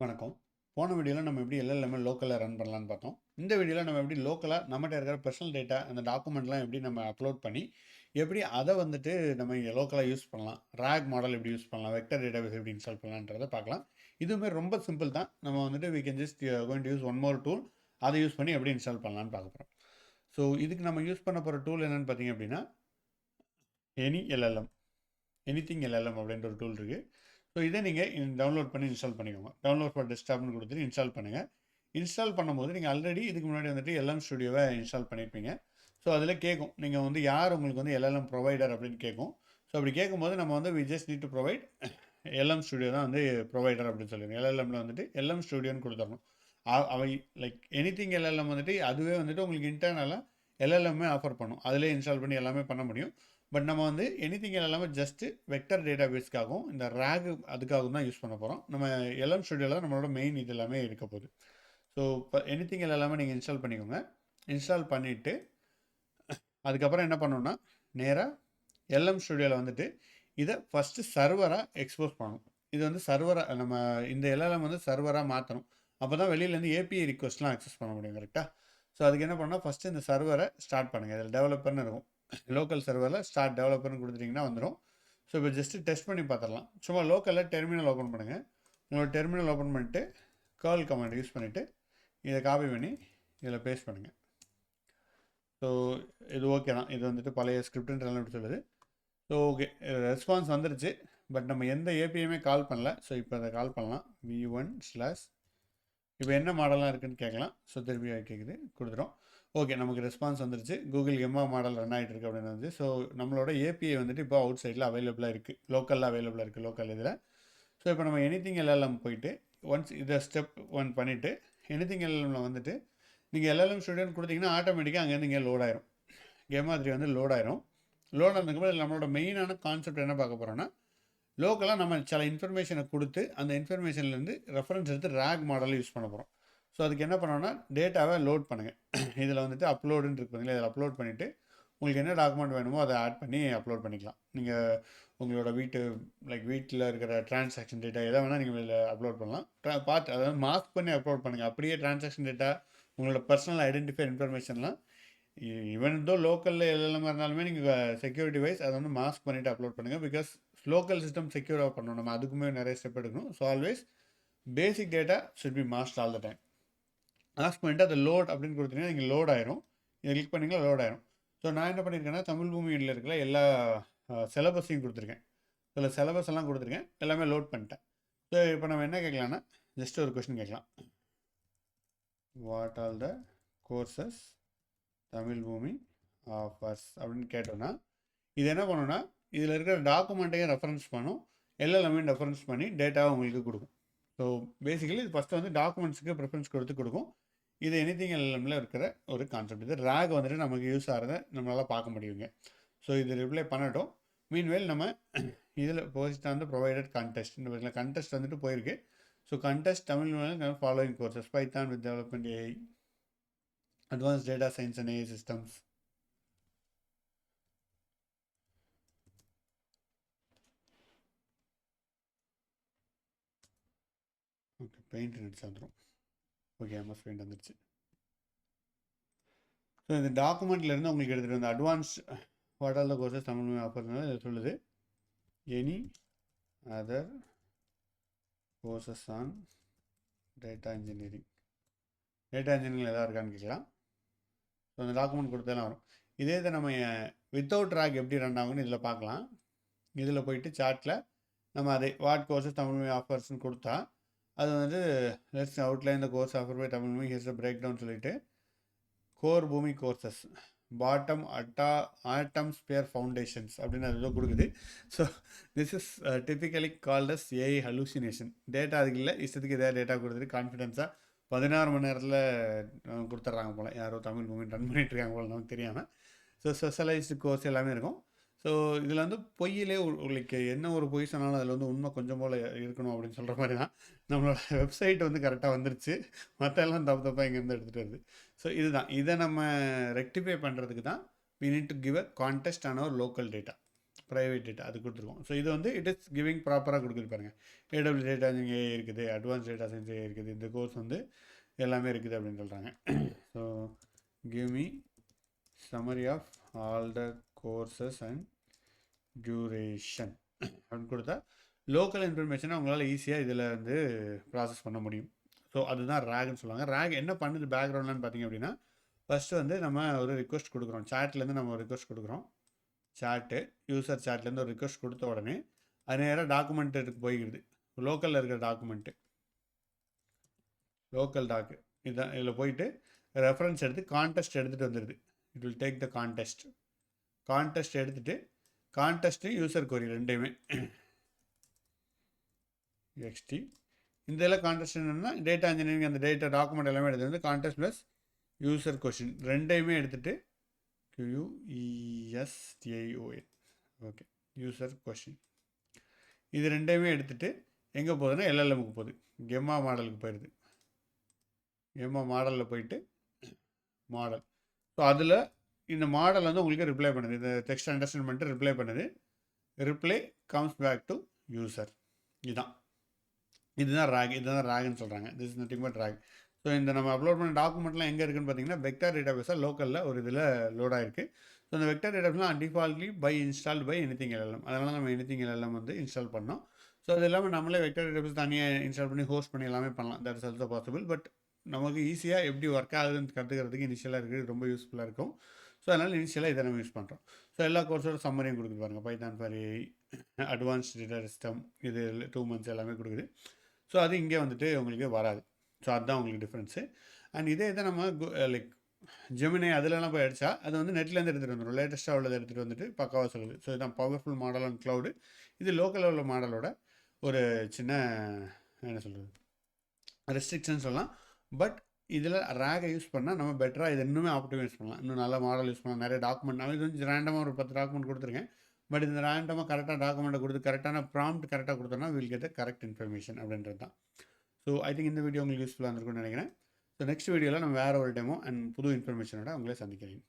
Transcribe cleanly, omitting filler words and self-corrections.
வணக்கம். போன வீடியோல நம்ம எப்படி எல்எல்எம் லோக்கல்ல ரன் பண்ணலான்னு பார்த்தோம். இந்த வீடியோல நம்ம எப்படி லோக்கலா நம்மட்ட இருக்கிற பெர்சனல் டேட்டா, அந்த டாக்குமெண்ட்லாம் எப்படி நம்ம அப்லோட் பண்ணி, எப்படி அத வந்துட்டு நம்ம இங்க லோக்கலா யூஸ் பண்ணலாம். ராக் மாடல் எப்படி யூஸ் பண்ணலாம், வெக்டர் டேட்டாபேஸ் எப்படி இன்ஸ்டால் பண்ணலான்றத பார்க்கலாம். இதுவுமே ரொம்ப சிம்பிள் தான். நம்ம வந்துட்டு we can just going to use one more tool. அத யூஸ் பண்ணி எப்படி இன்ஸ்டால் பண்ணலான்னு பார்க்க போறோம். ஸோ இதுக்கு நம்ம யூஸ் பண்ண போற டூல் என்னன்னு பார்த்தீங்க அப்படின்னா, எனி எல்எல்எம். எனிதிங் எல்எல்எம் அப்படின்ற ஒரு டூல் இருக்கு. ஸோ இதை நீங்கள் டவுன்லோட் பண்ணி இன்ஸ்டால் பண்ணிக்கோங்க. டவுன்லோட் ஃபார் டெஸ்க்டாப்னு கொடுத்துட்டு இன்ஸ்டால் பண்ணுங்கள். இன்ஸ்டால் பண்ணும்போது நீங்கள் ஆல்ரெடி இதுக்கு முன்னாடி வந்துட்டு எல்எம் ஸ்டுடியோவை இன்ஸ்டால் பண்ணியிருப்பீங்க. ஸோ அதில் கேட்கும், நீங்கள் வந்து யார் உங்களுக்கு வந்து எல்எல்எம் ப்ரொவைடர் அப்படின்னு கேட்கும். ஸோ அப்படி கேட்கும்போது நம்ம வந்து we just need to provide LM studio தான் வந்து ப்ரொவைடர் அப்படின்னு சொல்லிடுங்க. எல்எல்எம்ல வந்துட்டு எல்எம் ஸ்டுடியோன்னு கொடுத்துடணும். அவை லைக் எனிதிங் எல்எல்எம் வந்துட்டு அதுவே வந்துட்டு உங்களுக்கு இன்டர்னலாக எல்எல்எம்மே ஆஃபர் பண்ணும். அதிலே இன்ஸ்டால் பண்ணி எல்லாமே பண்ண முடியும். பட் நம்ம வந்து எனிதிங் எல்லாமே ஜஸ்ட்டு வெக்டர் டேட்டா பேஸ்க்காகவும் இந்த ரேக் அதுக்காகவும் தான் யூஸ் பண்ண போகிறோம். நம்ம எல்எம் ஸ்டுடியோவில் தான் நம்மளோட மெயின் இது எல்லாமே இருக்க போகுது. ஸோ இப்போ எனிதிங் எல்லாமே நீங்கள் இன்ஸ்டால் பண்ணிக்கோங்க. இன்ஸ்டால் பண்ணிவிட்டு அதுக்கப்புறம் என்ன பண்ணணும்னா, நேராக எல்எம் ஸ்டுடியோவில் வந்துட்டு இதை ஃபஸ்ட்டு சர்வராக எக்ஸ்போஸ் பண்ணணும். இது வந்து சர்வராக நம்ம இந்த எல்எல்எம் வந்து சர்வராக மாற்றணும். அப்போ தான் வெளியிலேருந்து ஏபிஐ ரிக்வஸ்ட்லாம் அக்சஸ் பண்ண முடியும். கரெக்டாக? ஸோ அதுக்கு என்ன பண்ணால் ஃபஸ்ட்டு இந்த சர்வரை ஸ்டார்ட் பண்ணுங்கள். இதில் டெவலப்பர்னு இருக்கும். லோக்கல் சர்வரில் ஸ்டார்ட் டெவலப்பர்னு கொடுத்துட்டிங்கன்னா வந்துடும். ஸோ இப்போ ஜஸ்ட்டு டெஸ்ட் பண்ணி பார்த்துடலாம். சும்மா லோக்கலில் டெர்மினல் ஓப்பன் பண்ணுங்கள். உங்களோட டெர்மினல் ஓப்பன் பண்ணிவிட்டு கர்ல் கமாண்ட் யூஸ் பண்ணிவிட்டு இதை காப்பி பண்ணி இதில் பேஸ்ட் பண்ணுங்கள். ஸோ இது ஓகே தான். இது வந்துட்டு பழைய ஸ்கிரிப்டுன்றலாம் எப்படி சொல்லுது. ஸோ ஓகே, ரெஸ்பான்ஸ் வந்துருச்சு. பட் நம்ம எந்த ஏபிஐயுமே கால் பண்ணல. ஸோ இப்போ அதை கால் பண்ணலாம். v1/ இப்போ என்ன மாடலாக இருக்குதுன்னு கேட்கலாம். ஸோ திருப்பி கேட்குது, கொடுத்துரும். ஓகே, நமக்கு ரெஸ்பான்ஸ் வந்துருச்சு. கூகுள் எம்மா மாடல் ரன் ஆகிட்டு இருக்கு அப்படின்னு வந்து. ஸோ நம்மளோட ஏபிஐ வந்துட்டு இப்போ அவுட் சைடில் அவைலபிளாக இருக்குது, லோக்கலில் அவைலபிளாக இருக்குது, லோக்கல் இதில். ஸோ இப்போ நம்ம எனிதிங் எல்எல்எம் போயிட்டு ஒன்ஸ் இதை ஸ்டெப் 1 பண்ணிவிட்டு எனிதிங் எல்எல்எம்மில் வந்துட்டு நீங்கள் எல்எல்எம் ஸ்டுடியோன்னு கொடுத்தீங்கன்னா ஆட்டோமேட்டிக்காக அங்கேருந்து இங்கே லோட் ஆயிரும். கேம்3 வந்து லோட் ஆயிரும். லோட் ஆனதுக்கப்புறம் நம்மளோட மெயினான கான்செப்ட் என்ன பார்க்க போகிறோன்னா, லோக்கலாக நம்ம சில இன்ஃபர்மேஷனை கொடுத்து அந்த இன்ஃபர்மேஷன்லேருந்து ரெஃபரன்ஸ் எடுத்து ரேக் மாடலில் யூஸ் பண்ண போகிறோம். ஸோ அதுக்கு என்ன பண்ணோன்னா, டேட்டாவை லோட் பண்ணுங்கள். இதில் வந்துட்டு அப்லோடுன்னு இருக்கு பார்த்தீங்களா, இதில் அப்லோட் பண்ணிவிட்டு உங்களுக்கு என்ன டாக்குமெண்ட் வேணுமோ அதை ஆட் பண்ணி அப்லோட் பண்ணிக்கலாம். நீங்கள் உங்களோட வீட்டில் இருக்கிற டிரான்சாக்ஷன் டேட்டா எதை வேணால் நீங்கள் இதில் அப்லோட் பண்ணலாம். பார்த்து அதாவது மாஸ்க் பண்ணி அப்லோட் பண்ணுங்கள். அப்படியே டிரான்சாக்ஷன் டேட்டா, உங்களோட பர்சனல் ஐடென்டிஃபை இன்ஃபர்மேஷன்லாம் ஈவன் தோ லோக்கலில் எல்லாம் இருந்தாலுமே நீங்கள் செக்யூரிட்டி வைஸ் அதை வந்து மாஸ்க் பண்ணிவிட்டு அப்லோட் பண்ணுங்கள். பிகாஸ் லோக்கல் சிஸ்டம் செக்யூராக பண்ணணும். நம்ம அதுக்குமே நிறைய ஸ்டெப் எடுக்கணும். So always basic data should be masked all the time. Mask பண்ணிட்டு அதை லோட் அப்படின்னு கொடுத்தீங்கன்னா நீங்கள் லோட் ஆயிரும். இதை கிளிக் பண்ணிங்கன்னா லோட் ஆயிரும். ஸோ நான் என்ன பண்ணியிருக்கேன்னா, தமிழ் பூமியில் இருக்கிற எல்லா சிலபஸையும் கொடுத்துருக்கேன். சில சிலபஸ் எல்லாம் கொடுத்துருக்கேன், எல்லாமே லோட் பண்ணிட்டேன். ஸோ இப்போ நம்ம என்ன கேட்கலான்னா, ஜஸ்ட் ஒரு கொஸ்டின் கேட்கலாம். What all the courses Tamil பூமி ஆஃபர்ஸ் அப்படின்னு கேட்டோன்னா, இது என்ன பண்ணணும்னா, இதில் இருக்கிற டாக்குமெண்ட்டையும் ரெஃபரன்ஸ் பண்ணும், எல்எல்எம்ஐ ரெஃபரன்ஸ் பண்ணி டேட்டாவை உங்களுக்கு கொடுக்கும். ஸோ பேசிக்கலி இது ஃபஸ்ட்டு வந்து டாக்குமெண்ட்ஸுக்கு ப்ரிஃபரன்ஸ் கொடுக்கும். இது எனிதிங் எல்எல்எம்மில் இருக்கிற ஒரு கான்செப்ட். இது ரேக் வந்துட்டு நமக்கு யூஸ் ஆகிறத நம்மளால் பார்க்க முடியுங்க. ஸோ இது ரிப்ளை பண்ணட்டும். மீன்வேல் நம்ம இதில் போஸ்ட் வந்து ப்ரொவைடட் கண்டெஸ்ட், இந்த கண்டெஸ்ட் வந்துட்டு போயிருக்கு. So contest Tamil following courses Python with development AI, advance data science and AI systems. Okay, paint நடிச்சு வந்துடும். ஓகே, எம்எஸ் பெயிண்ட் வந்துடுச்சு. ஸோ இந்த டாக்குமெண்ட்லேருந்து உங்களுக்கு எடுத்துகிட்டு வந்து advance what all the courses Tamil ஆஃபர்னால இதை சொல்லுது. Any other courses on data engineering. Data engineering எதாவது இருக்கான்னு கேட்கலாம். ஸோ அந்த டாக்குமெண்ட் கொடுத்தாலும் வரும். இதே இதை நம்ம வித்தவுட் ரேக் எப்படி ரன் ஆகும்னு இதில் பார்க்கலாம். இதில் போயிட்டு சார்ட்டில் நம்ம அதை வாட் கோர்சஸ் தமிழ் ஆஃபர்ஸ்ன்னு கொடுத்தா அது வந்து let's outline the course offer by Tamil me here's break down சொல்லிட்டு கோர் பூமி courses bottom atom sphere foundations அப்படின்னு அது கொடுக்குது. So this is typically called as AI hallucination. Data அதுக்கு இல்லை, இஷ்டத்துக்கு எதாவது டேட்டா கொடுத்துட்டு கான்ஃபிடென்ஸாக 16 மணி நேரத்தில் கொடுத்துட்றாங்க போல். யாரோ தமிழ் பூமி ரன் பண்ணிகிட்டு இருக்காங்க போல், நமக்கு தெரியாமல். ஸோ ஸ்பெஷலைஸ்டு கோர்ஸ் எல்லாமே இருக்கும். ஸோ இதில் வந்து பொய்யிலே உங்களுக்கு என்ன ஒரு பொய் சொன்னாலும் அதில் வந்து உண்மை கொஞ்சம் போல் இருக்கணும் அப்படின்னு சொல்கிற மாதிரி தான். நம்மளோட வெப்சைட் வந்து கரெக்டாக வந்துருச்சு, மற்ற எல்லாம் தப்பாக இங்கேருந்து எடுத்துகிட்டு வருது. ஸோ இதுதான், இதை நம்ம ரெக்டிஃபை பண்ணுறதுக்கு தான் we need to give a context on our local data. Private data அது கொடுத்துருக்கோம். ஸோ இது வந்து இட் இஸ் கிவிங் ப்ராப்பராக கொடுக்குது பாருங்கள். ஏடபிள்யூ டேட்டா இங்கே இருக்குது, அட்வான்ஸ் டேட்டா சயின்ஸ் இருக்குது, இந்த கோர்ஸ் வந்து எல்லாமே இருக்குது அப்படின்னு சொல்கிறாங்க. So give me summary of all the courses and duration அப்படின்னு கொடுத்தா லோக்கல் இன்ஃபர்மேஷனை உங்களால் ஈஸியாக இதில் வந்து ப்ராசஸ் பண்ண முடியும். ஸோ அதுதான் ரேக்னு சொல்லுவாங்க. ரேக் என்ன பண்ணுது பேக்ரவுண்ட்லன்னு பார்த்தீங்க அப்படின்னா, ஃபஸ்ட்டு வந்து நம்ம ஒரு ரிக்வெஸ்ட் கொடுக்குறோம். சாட்லேருந்து நம்ம ஒரு ரிக்வெஸ்ட் கொடுக்குறோம். சாட்டு யூசர் சாட்லேருந்து ஒரு ரிக்வெஸ்ட் கொடுத்த உடனே அது நேராக டாக்குமெண்ட்டுக்கு போய்கிடுது. லோக்கலில் இருக்கிற டாக்குமெண்ட்டு லோக்கல் டாக்கு இதுதான். இதில் போயிட்டு ரெஃபரன்ஸ் எடுத்து கான்டெஸ்ட் எடுத்துகிட்டு வந்துடுது. It will take the context எடுத்துகிட்டு கான்டெஸ்ட்டு யூசர் கொரி ரெண்டையுமே எக்ஸ்டி இந்த இதில் கான்டெஸ்ட் என்னென்னா டேட்டா இன்ஜினியரிங் அந்த டேட்டா டாக்குமெண்ட் எல்லாமே எடுத்து வந்து கான்டெஸ்ட் ப்ளஸ் யூசர் கொஷின் ரெண்டையுமே எடுத்துகிட்டு QUESTION ஓகே யூசர் கொஷின் இது ரெண்டையுமே எடுத்துகிட்டு எங்கே போகுதுன்னா LLMக்கு போகுது. கெம்மா மாடலுக்கு போயிடுது. கெம்மா மாடலில் போயிட்டு மாடல். ஸோ அதில் இந்த மாடல் வந்து உங்களுக்கு ரிப்ளை பண்ணுது. இந்த டெக்ஸ்ட் அண்டர்ஸ்டாண்ட் பண்ணிட்டு ரிப்ளை பண்ணுது. Reply comes back to user. இதுதான் ரேக்னு சொல்கிறாங்க. This is nothing but RAG. So இந்த நம்ம அப்லோட் பண்ண டாக்குமெண்ட்லாம் எங்கே இருக்குன்னு பார்த்தீங்கன்னா வெக்டார் டேட்டாபேஸாக லோக்கலில் ஒரு இதில் லோட் ஆயிருக்கு. ஸோ அந்த வெக்டார் டேட்டாபேஸ்லாம் defaultly installed by anything LLM. அதனால் நம்ம எனிதிங் LLM வந்து இன்ஸ்டால் பண்ணோம். ஸோ அது இல்லாமல் நம்மளே வெக்டார் டேட்டாபேஸ் தனியாக இன்ஸ்டால் பண்ணி ஹோஸ்ட் பண்ணி எல்லாமே பண்ணலாம். That is also possible. But நமக்கு ஈஸியாக எப்படி ஒர்க் ஆகுதுன்னு கற்றுக்கிறதுக்கு இனிஷியலாக இருக்குது ரொம்ப யூஸ்ஃபுல்லாக இருக்கும். ஸோ அதனால் இனிஷியலாக இதை நம்ம யூஸ் பண்ணுறோம். ஸோ எல்லா கோர்ஸோட சம்மரியும் கொடுக்குது பாருங்கள். Python for AI, advanced data system இது 2 months எல்லாமே கொடுக்குது. ஸோ அது இங்கே வந்துட்டு உங்களுக்கு வராது. ஸோ அதுதான் உங்களுக்கு டிஃப்ரென்ஸு. அண்ட் இதே இதை நம்ம லைக் ஜெமினி அதிலலாம் போய் அடித்தா அது வந்து நெட்லேருந்து எடுத்துகிட்டு வந்துடும். லேட்டஸ்ட்டாக உள்ளதை எடுத்துகிட்டு வந்துட்டு பக்காவாக சொல்லுது. ஸோ இதுதான் பவர்ஃபுல் மாடல் அண்ட் க்ளவுடு. இது லோக்கலில் உள்ள மாடலோட ஒரு சின்ன என்ன சொல்கிறது ரெஸ்ட்ரிக்ஷன் சொல்லலாம். பட் இதில் ரேகை யூஸ் பண்ணால் நம்ம பெட்டராக இது இன்னுமே ஆப்டிமைஸ் பண்ணலாம். இன்னும் நல்ல மாடல் யூஸ் பண்ணலாம். நிறைய டாக்குமெண்ட் நான் இது கொஞ்சம் ரேண்டமாக ஒரு 10 டாக்குமெண்ட் கொடுத்துருக்கேன். பட் இந்த ரேண்டமாக கரெக்டாக டாக்குமெண்ட்டை கொடுத்து கரெக்டான ப்ராம்ப்ட் கரெக்டாக கொடுத்தோன்னா வில் கெட் கரெக்ட் இன்ஃபர்மேஷன் அப்படின்றது தான். ஸோ ஐ திங்க் இந்த வீடியோ உங்களுக்கு யூஸ்ஃபுல்லாக இருந்திருக்கும்னு நினைக்கிறேன். ஸோ நெக்ஸ்ட் வீடியோவில் நம்ம வேறு ஒரு டெமோ அண்ட் புது இன்ஃபர்மேஷனோட உங்களே சந்திக்கிறேன்.